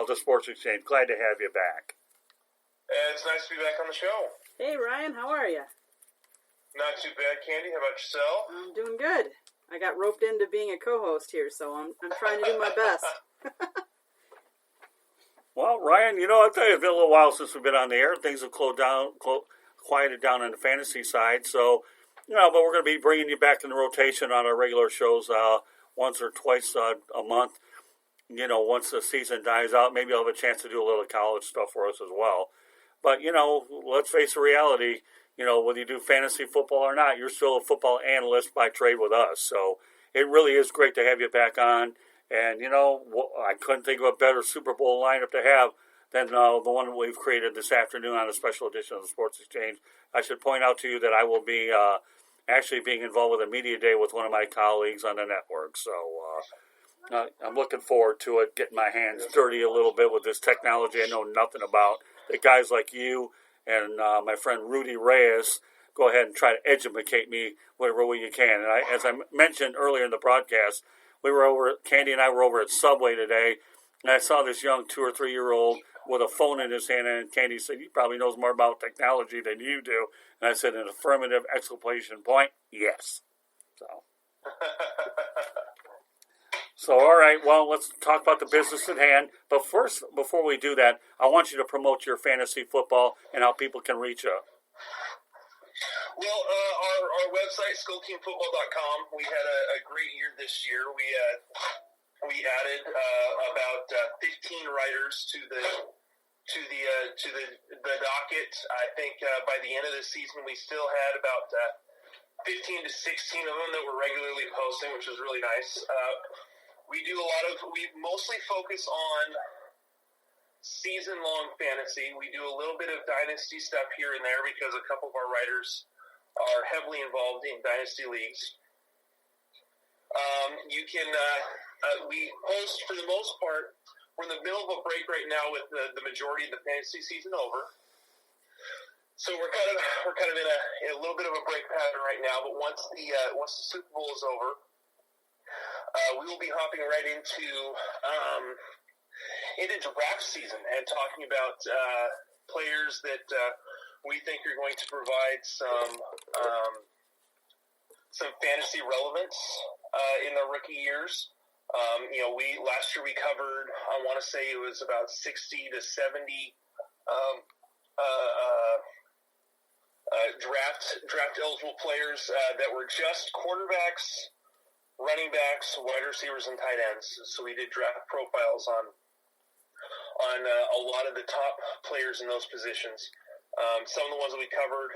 the Sports Exchange. Glad to have you back. It's nice to be back on the show. Hey, Ryan, how are you? Not too bad, Candy. How about yourself? I'm doing good. I got roped into being a co-host here, so I'm trying to do my best. Well, Ryan, I'll tell you, it's been a little while since we've been on the air. Things have quieted down on the fantasy side. So, but we're going to be bringing you back in the rotation on our regular shows once or twice a month. Once the season dies out, maybe I'll have a chance to do a little college stuff for us as well. But, let's face the reality, whether you do fantasy football or not, you're still a football analyst by trade with us. So it really is great to have you back on. And, I couldn't think of a better Super Bowl lineup to have than the one we've created this afternoon on a special edition of the Sports Exchange. I should point out to you that I will be actually being involved with a media day with one of my colleagues on the network. So I'm looking forward to it, getting my hands dirty a little bit with this technology I know nothing about. That guys like you and my friend Rudy Reyes go ahead and try to educate me whatever way you can. And as I mentioned earlier in the broadcast, Candy and I were over at Subway today, and I saw this young 2 or 3 year old with a phone in his hand, and Candy said, "He probably knows more about technology than you do." And I said, an affirmative exclamation point, yes. So, all right, well, let's talk about the business at hand. But first, before we do that, I want you to promote your fantasy football and how people can reach you. Well, our website, SkullKingFootball.com, we had a great year this year. We added about 15 writers to the docket. I think by the end of the season, we still had about 15 to 16 of them that were regularly posting, which was really nice. We mostly focus on season-long fantasy. We do a little bit of dynasty stuff here and there because a couple of our writers are heavily involved in dynasty leagues. We post, for the most part, we're in the middle of a break right now with the majority of the fantasy season over. So we're kind of in a little bit of a break pattern right now. But once the Super Bowl is over, we will be hopping right into draft season and talking about players that we think are going to provide some fantasy relevance in their rookie years. Last year we covered, I want to say it was about 60 to 70 draft eligible players that were just quarterbacks, running backs, wide receivers, and tight ends. So we did draft profiles on a lot of the top players in those positions. Some of the ones that we covered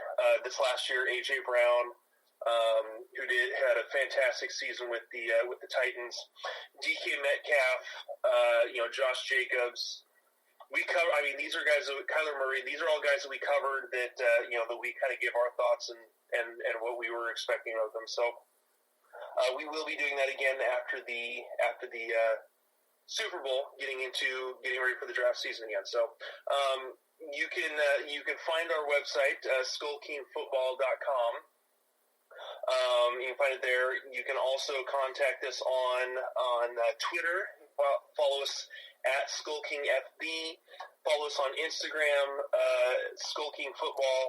this last year, A.J. Brown, who had a fantastic season with the Titans, DK Metcalf, Josh Jacobs. These are guys Kyler Murray. These are all guys that we covered that that we kind of give our thoughts and what we were expecting of them. So we will be doing that again after the Super Bowl, getting ready for the draft season again. So you can find our website, SkullKingFootball.com. You can find it there. You can also contact us on Twitter. Follow us at SkullKingFB. Follow us on Instagram, SkullKingFootball,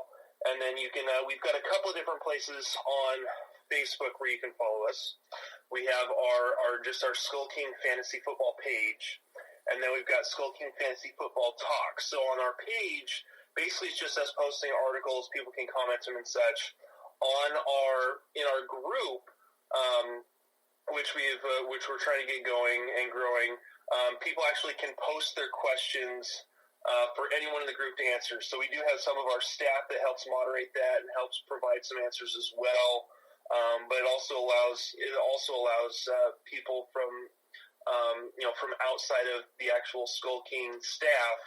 and then you can. We've got a couple of different places on Facebook where you can follow us. We have our Skull King Fantasy Football page, and then we've got Skull King Fantasy Football Talk. So on our page, basically it's just us posting articles. People can comment them and such. In our group, which we're trying to get going and growing. People actually can post their questions for anyone in the group to answer. So we do have some of our staff that helps moderate that and helps provide some answers as well. But it also allows people from outside of the actual Skull King staff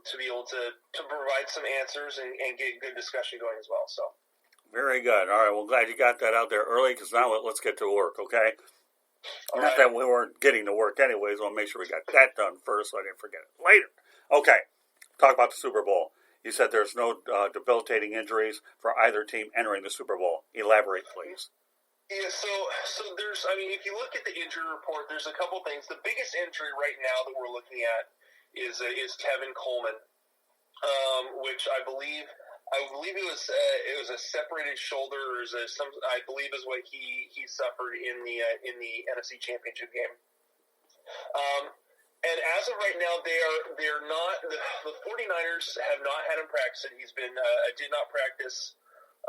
to be able to provide some answers and get good discussion going as well. So. Very good. All right. Well, glad you got that out there early, because now let's get to work, okay? All Not right. that we weren't getting to work anyways. I'll make sure we got that done first so I didn't forget it later. Okay. Talk about the Super Bowl. You said there's no debilitating injuries for either team entering the Super Bowl. Elaborate, please. Yeah, so there's, I mean, if you look at the injury report, there's a couple things. The biggest injury right now that we're looking at is Tevin Coleman, which I believe it was a separated shoulder, or I believe is what he suffered in the NFC Championship game. And as of right now, they're not the 49ers have not had him practice. He's been did not practice.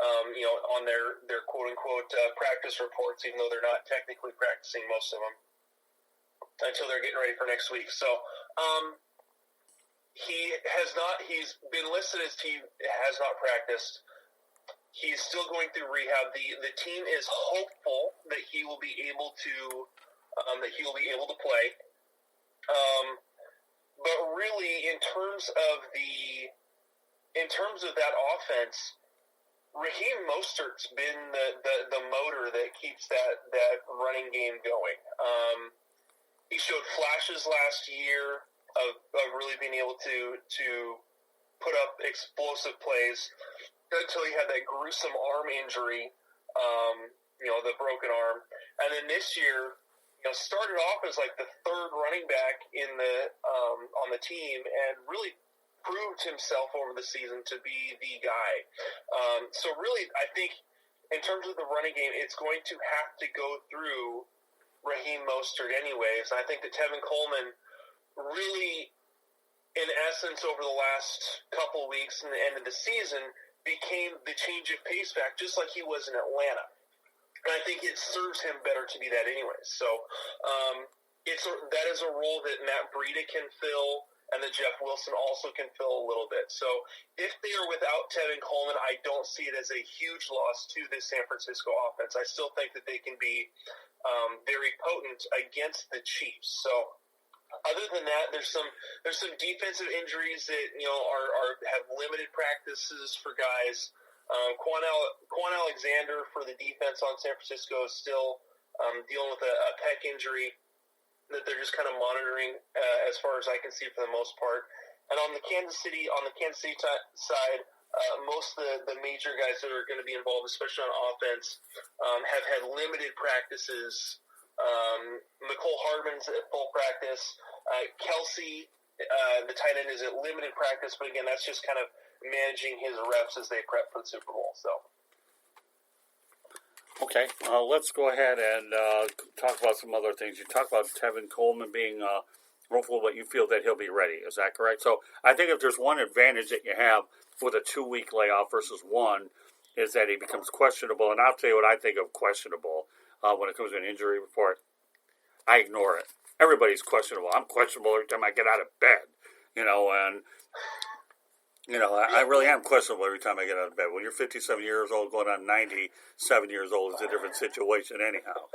On their quote unquote practice reports, even though they're not technically practicing, most of them, until they're getting ready for next week. So he's been listed as he has not practiced. He's still going through rehab. The team is hopeful that he will be able to play. But really, in terms of that offense, Raheem Mostert's been the motor that keeps that running game going. He showed flashes last year of really being able to put up explosive plays until he had that gruesome arm injury, the broken arm. And then this year, started off as like the third running back on the team, and really proved himself over the season to be the guy. So really, I think in terms of the running game, it's going to have to go through Raheem Mostert anyways. And I think that Tevin Coleman really, in essence, over the last couple weeks and the end of the season, became the change of pace back, just like he was in Atlanta. And I think it serves him better to be that anyways. So that is a role that Matt Breida can fill, and that Jeff Wilson also can fill a little bit. So if they are without Tevin Coleman, I don't see it as a huge loss to this San Francisco offense. I still think that they can be very potent against the Chiefs. So other than that, there's some defensive injuries that have limited practices for guys. Quan Alexander for the defense on San Francisco is still dealing with a pec injury that they're just kind of monitoring as far as I can see for the most part. And on the Kansas City side, most of the major guys that are going to be involved, especially on offense, have had limited practices. McCole Hardman's at full practice. Kelsey, the tight end, is at limited practice, but again, that's just kind of managing his reps as they prep for the Super Bowl. So. Okay, let's go ahead and talk about some other things. You talk about Tevin Coleman being hopeful, but you feel that he'll be ready. Is that correct? So I think if there's one advantage that you have with a 2-week layoff versus one, is that he becomes questionable. And I'll tell you what I think of questionable when it comes to an injury report. I ignore it. Everybody's questionable. I'm questionable every time I get out of bed, I really am questionable every time I get out of bed. When you're 57 years old, going on 97 years old, it's a different situation anyhow.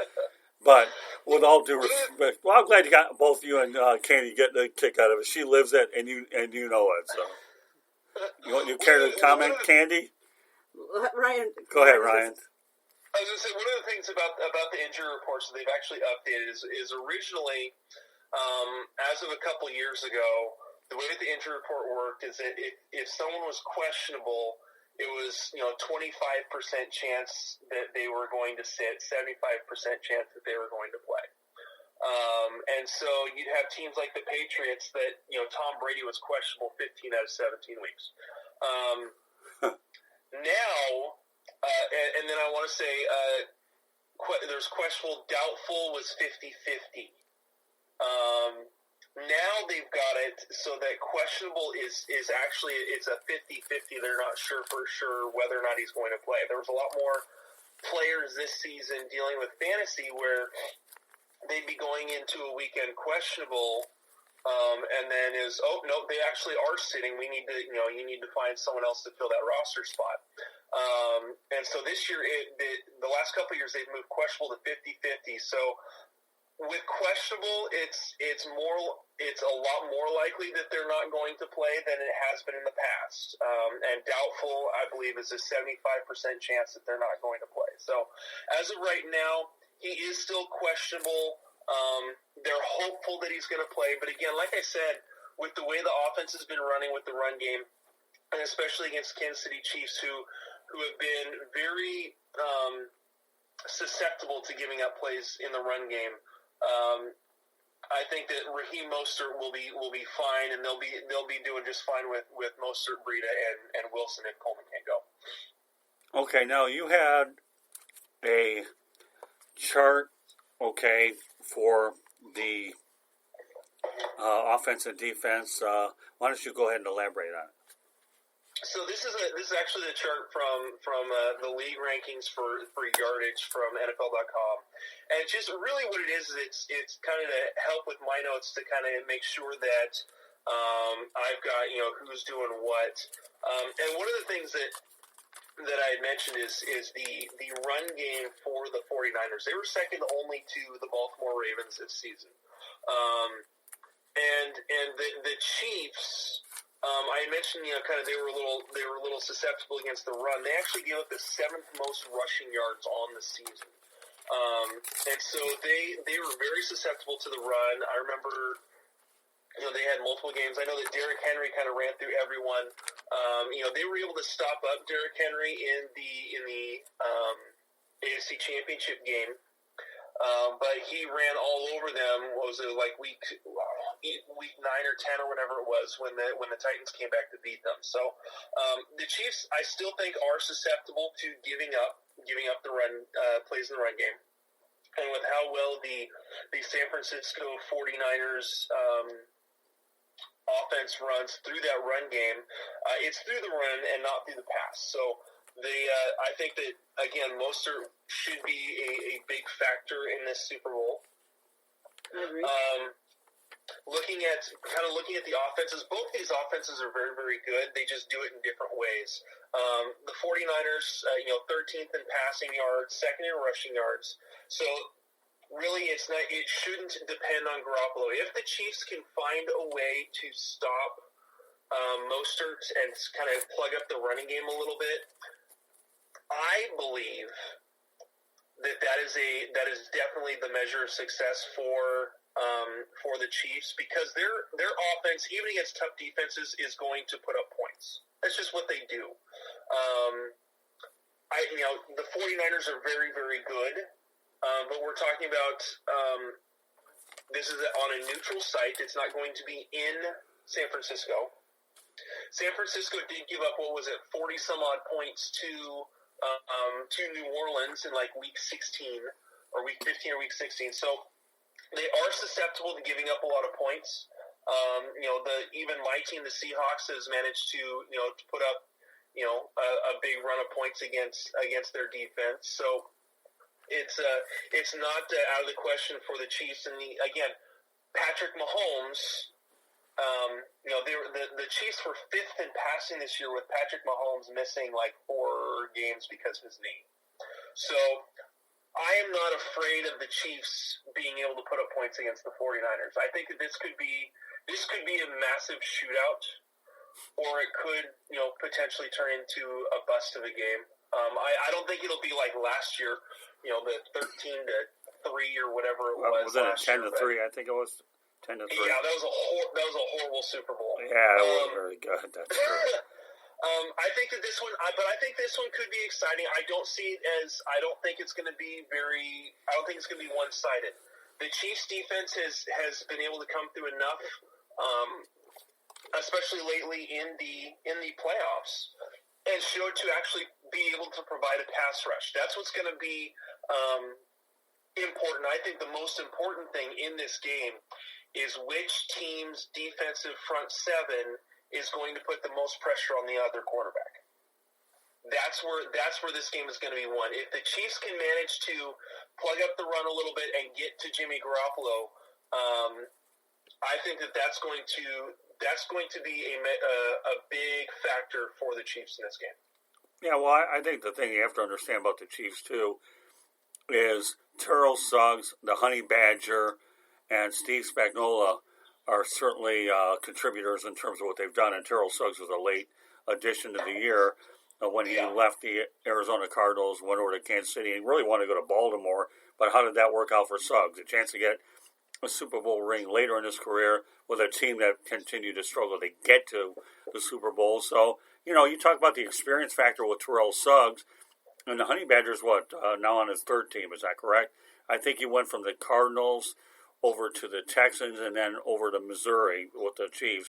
But with all due respect, well, I'm glad you got both you and Candy getting a kick out of it. She lives it, and you know it. So, you care to comment, Candy? Ryan, go ahead, Ryan. I was going to say, one of the things about the injury reports that they've actually updated is originally, as of a couple years ago, the way that the injury report worked is that if someone was questionable, it was 25% chance that they were going to sit, 75% chance that they were going to play. And so you'd have teams like the Patriots that Tom Brady was questionable 15 out of 17 weeks. Now, and then I want to say there's questionable, doubtful was 50-50. Now they've got it so that questionable is actually, it's a 50-50. They're not sure for sure whether or not he's going to play. There was a lot more players this season dealing with fantasy where they'd be going into a weekend questionable, and then they actually are sitting. We need to, you need to find someone else to fill that roster spot. And so this year, the last couple of years, they've moved questionable to 50-50. So with questionable, it's a lot more likely that they're not going to play than it has been in the past. And doubtful, I believe, is a 75% chance that they're not going to play. So as of right now, he is still questionable. They're hopeful that he's going to play. But again, like I said, with the way the offense has been running with the run game, and especially against Kansas City Chiefs, who have been very susceptible to giving up plays in the run game. I think that Raheem Mostert will be fine, and they'll be doing just fine with Mostert, Breida, and Wilson if Coleman can't go. Okay, now you had a chart, for the offense and defense. Why don't you go ahead and elaborate on it? So this is actually the chart from the league rankings for yardage from NFL.com, and just really what it is it's kind of to help with my notes to kind of make sure that I've got who's doing what, and one of the things that I had mentioned is the run game for the 49ers. They were second only to the Baltimore Ravens this season, and the Chiefs. I mentioned, kind of they were a little susceptible against the run. They actually gave up the 7th most rushing yards on the season, and so they were very susceptible to the run. I remember, they had multiple games. I know that Derrick Henry kind of ran through everyone. They were able to stop up Derrick Henry in the AFC Championship game. But he ran all over them. What was it, like week 9 or 10 or whatever it was when the Titans came back to beat them. So the Chiefs, I still think, are susceptible to giving up the run plays in the run game. And with how well the San Francisco 49ers offense runs through that run game, it's through the run and not through the pass. So I think that, again, Mostert should be a big factor in this Super Bowl. I agree. Looking at the offenses, both these offenses are very, very good. They just do it in different ways. The 49ers, 13th in passing yards, 2nd in rushing yards. So really, it shouldn't depend on Garoppolo. If the Chiefs can find a way to stop Mostert and kind of plug up the running game a little bit, I believe that is definitely the measure of success for the Chiefs, because their offense, even against tough defenses, is going to put up points. That's just what they do. The 49ers are very, very good, but we're talking about this is on a neutral site. It's not going to be in San Francisco. San Francisco did give up, 40-some-odd points to New Orleans in like week 16 or week 15 or week 16. So they are susceptible to giving up a lot of points. Even my team, the Seahawks, has managed to put up a big run of points against their defense. So it's not out of the question for the Chiefs. And again, Patrick Mahomes. The Chiefs were 5th in passing this year, with Patrick Mahomes missing like 4 games because of his knee. So I am not afraid of the Chiefs being able to put up points against the 49ers. I think that this could be a massive shootout, or it could potentially turn into a bust of a game. I don't think it'll be like last year, the 13-3 or whatever it was. Was it a 10-3? I think it was 10-3. Yeah, that was a horrible Super Bowl. Yeah, it wasn't very good. That's true. I think that this one, but I think this one could be exciting. I don't think it's going to be one-sided. The Chiefs defense has been able to come through enough, especially lately in the playoffs, and show to actually be able to provide a pass rush. That's what's going to be important. I think the most important thing in this game is which team's defensive front 7 is going to put the most pressure on the other quarterback. That's where this game is going to be won. If the Chiefs can manage to plug up the run a little bit and get to Jimmy Garoppolo, I think that's going to be a big factor for the Chiefs in this game. Yeah, well, I think the thing you have to understand about the Chiefs too is Terrell Suggs, the Honey Badger, and Steve Spagnuolo are certainly contributors in terms of what they've done. And Terrell Suggs was a late addition to the year when he left the Arizona Cardinals, went over to Kansas City, and really wanted to go to Baltimore. But how did that work out for Suggs? A chance to get a Super Bowl ring later in his career with a team that continued to struggle to get to the Super Bowl. So, you talk about the experience factor with Terrell Suggs. And the Honey Badgers, now on his third team, is that correct? I think he went from the Cardinals over to the Texans and then over to Missouri with the Chiefs.